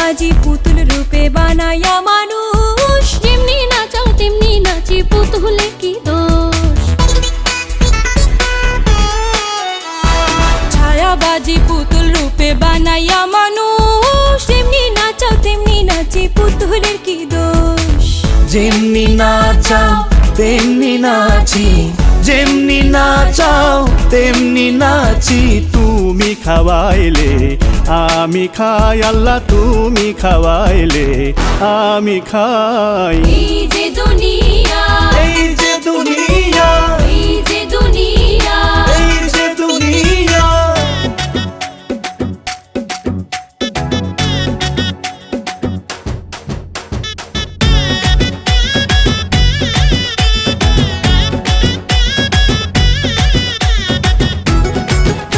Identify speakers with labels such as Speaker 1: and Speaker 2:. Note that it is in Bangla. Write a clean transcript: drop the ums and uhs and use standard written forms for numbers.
Speaker 1: ছায়াবাজি পুতুল রূপে বানায়া মানুষ,
Speaker 2: যেমনি নাচাও তেমনি নাচি পুতুলের কি দোষ।
Speaker 1: ছায়াবাজি পুতুল রূপে বানায়া মানুষ, যেমনি নাচাও তেমনি নাচি পুতুলের কি দোষ।
Speaker 3: যেমনি নাচাও তেমনি নাচি, যেমনি নাচাও তেমনি নাচি। তুমি খাওয়াইলে আমি খাই, আল্লাহ তুমি খাওয়াইলে আমি খাই।
Speaker 1: এই যে দুনিয়া,
Speaker 3: এই যে দুনিয়া